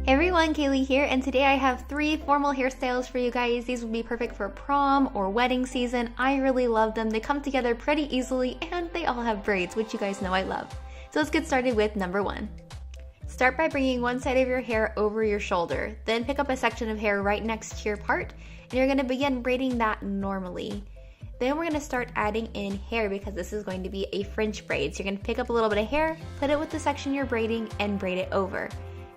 Hey everyone, Kaylee here, and today I have 3 formal hairstyles for you guys. These would be perfect for prom or wedding season. I really love them. They come together pretty easily and they all have braids, which you guys know I love. So let's get started with number 1. Start by bringing one side of your hair over your shoulder. Then pick up a section of hair right next to your part and you're going to begin braiding that normally. Then we're going to start adding in hair because this is going to be a French braid. So you're going to pick up a little bit of hair, put it with the section you're braiding, and braid it over.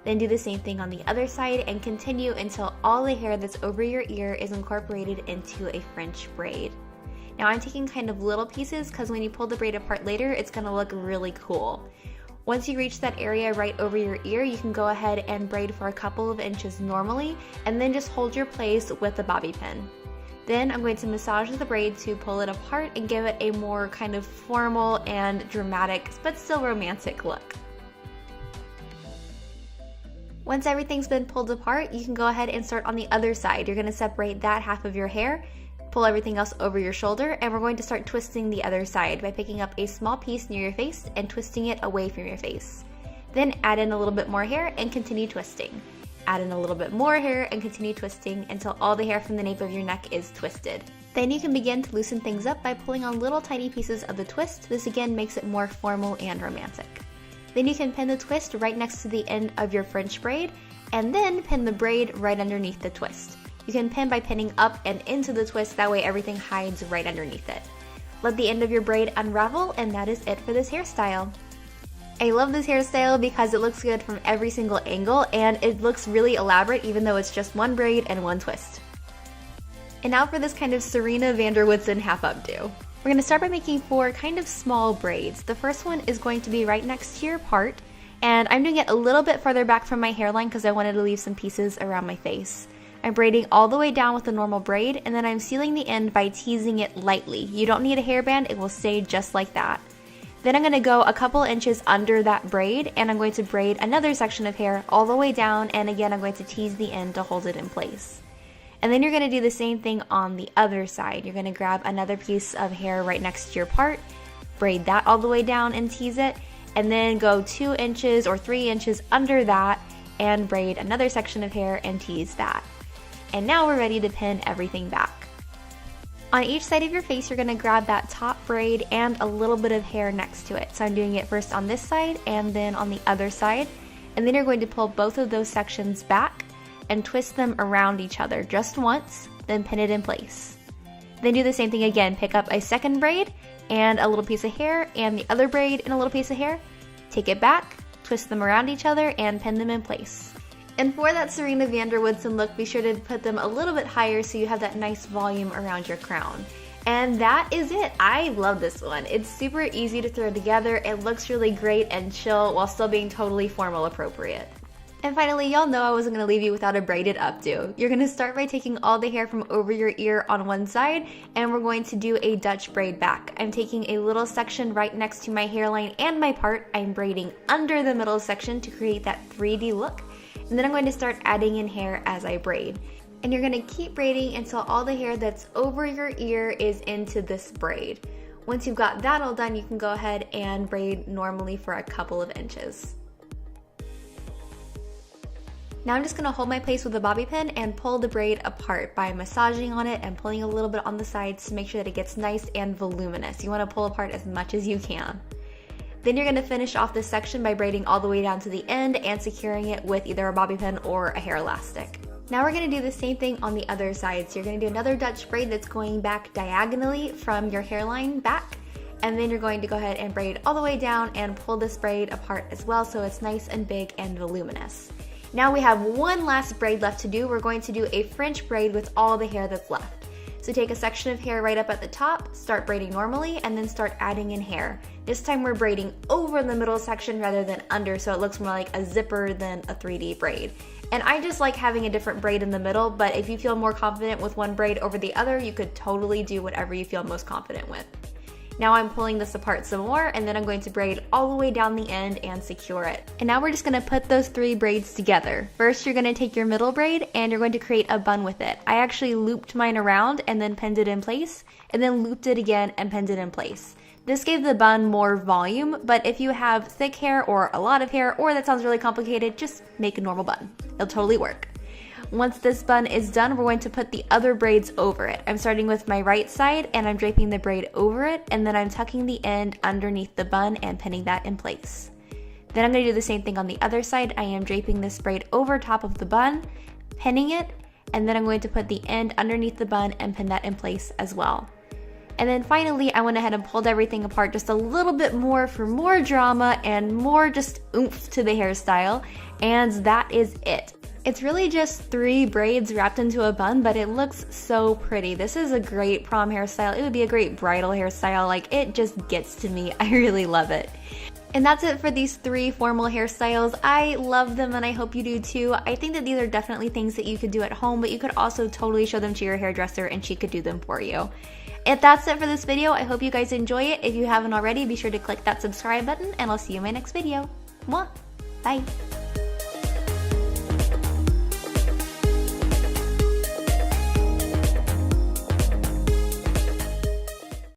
Then do the same thing on the other side and continue until all the hair that's over your ear is incorporated into a French braid. Now I'm taking kind of little pieces because when you pull the braid apart later, it's going to look really cool. Once you reach that area right over your ear, you can go ahead and braid for a couple of inches normally and then just hold your place with a bobby pin. Then I'm going to massage the braid to pull it apart and give it a more kind of formal and dramatic but still romantic look. Once everything's been pulled apart, you can go ahead and start on the other side. You're going to separate that half of your hair, pull everything else over your shoulder, and we're going to start twisting the other side by picking up a small piece near your face and twisting it away from your face. Then add in a little bit more hair and continue twisting. Add in a little bit more hair and continue twisting until all the hair from the nape of your neck is twisted. Then you can begin to loosen things up by pulling on little tiny pieces of the twist. This again makes it more formal and romantic. Then you can pin the twist right next to the end of your French braid and then pin the braid right underneath the twist. You can pin by pinning up and into the twist, that way everything hides right underneath it. Let the end of your braid unravel and that is it for this hairstyle. I love this hairstyle because it looks good from every single angle and it looks really elaborate even though it's just one braid and one twist. And now for this kind of Serena van der Woodsen half updo. We're going to start by making 4 kind of small braids. The first one is going to be right next to your part, and I'm doing it a little bit farther back from my hairline because I wanted to leave some pieces around my face. I'm braiding all the way down with a normal braid, and then I'm sealing the end by teasing it lightly. You don't need a hairband, it will stay just like that. Then I'm going to go a couple inches under that braid, and I'm going to braid another section of hair all the way down, and again I'm going to tease the end to hold it in place. And then you're going to do the same thing on the other side. You're going to grab another piece of hair right next to your part, braid that all the way down and tease it, and then go 2 inches or 3 inches under that and braid another section of hair and tease that. And now we're ready to pin everything back. On each side of your face, you're going to grab that top braid and a little bit of hair next to it. So I'm doing it first on this side and then on the other side. And then you're going to pull both of those sections back and twist them around each other just once, then pin it in place. Then do the same thing again, pick up a second braid and a little piece of hair and the other braid and a little piece of hair, take it back, twist them around each other and pin them in place. And for that Serena van der Woodsen look, be sure to put them a little bit higher so you have that nice volume around your crown. And that is it. I love this one. It's super easy to throw together, it looks really great and chill while still being totally formal appropriate. And finally, y'all know I wasn't going to leave you without a braided updo. You're going to start by taking all the hair from over your ear on one side, and we're going to do a Dutch braid back. I'm taking a little section right next to my hairline and my part. I'm braiding under the middle section to create that 3D look, and then I'm going to start adding in hair as I braid. And you're going to keep braiding until all the hair that's over your ear is into this braid. Once you've got that all done, you can go ahead and braid normally for a couple of inches. Now I'm just going to hold my place with a bobby pin and pull the braid apart by massaging on it and pulling a little bit on the sides to make sure that it gets nice and voluminous. You want to pull apart as much as you can. Then you're going to finish off this section by braiding all the way down to the end and securing it with either a bobby pin or a hair elastic. Now we're going to do the same thing on the other side. So you're going to do another Dutch braid that's going back diagonally from your hairline back. And then you're going to go ahead and braid all the way down and pull this braid apart as well so it's nice and big and voluminous. Now we have one last braid left to do. We're going to do a French braid with all the hair that's left. So take a section of hair right up at the top, start braiding normally, and then start adding in hair. This time we're braiding over the middle section rather than under, so it looks more like a zipper than a 3D braid. And I just like having a different braid in the middle, but if you feel more confident with one braid over the other, you could totally do whatever you feel most confident with. Now I'm pulling this apart some more, and then I'm going to braid all the way down the end and secure it. And now we're just gonna put those 3 braids together. First, you're gonna take your middle braid and you're going to create a bun with it. I actually looped mine around and then pinned it in place, and then looped it again and pinned it in place. This gave the bun more volume, but if you have thick hair or a lot of hair, or that sounds really complicated, just make a normal bun. It'll totally work. Once this bun is done, we're going to put the other braids over it. I'm starting with my right side and I'm draping the braid over it, and then I'm tucking the end underneath the bun and pinning that in place. Then I'm going to do the same thing on the other side. I am draping this braid over top of the bun, pinning it, and then I'm going to put the end underneath the bun and pin that in place as well. And then finally, I went ahead and pulled everything apart just a little bit more for more drama and more just oomph to the hairstyle, and that is it. It's really just 3 braids wrapped into a bun, but it looks so pretty. This is a great prom hairstyle. It would be a great bridal hairstyle. Like, it just gets to me. I really love it. And that's it for these 3 formal hairstyles. I love them and I hope you do too. I think that these are definitely things that you could do at home, but you could also totally show them to your hairdresser and she could do them for you. If that's it for this video, I hope you guys enjoy it. If you haven't already, be sure to click that subscribe button and I'll see you in my next video. Mwah! Bye!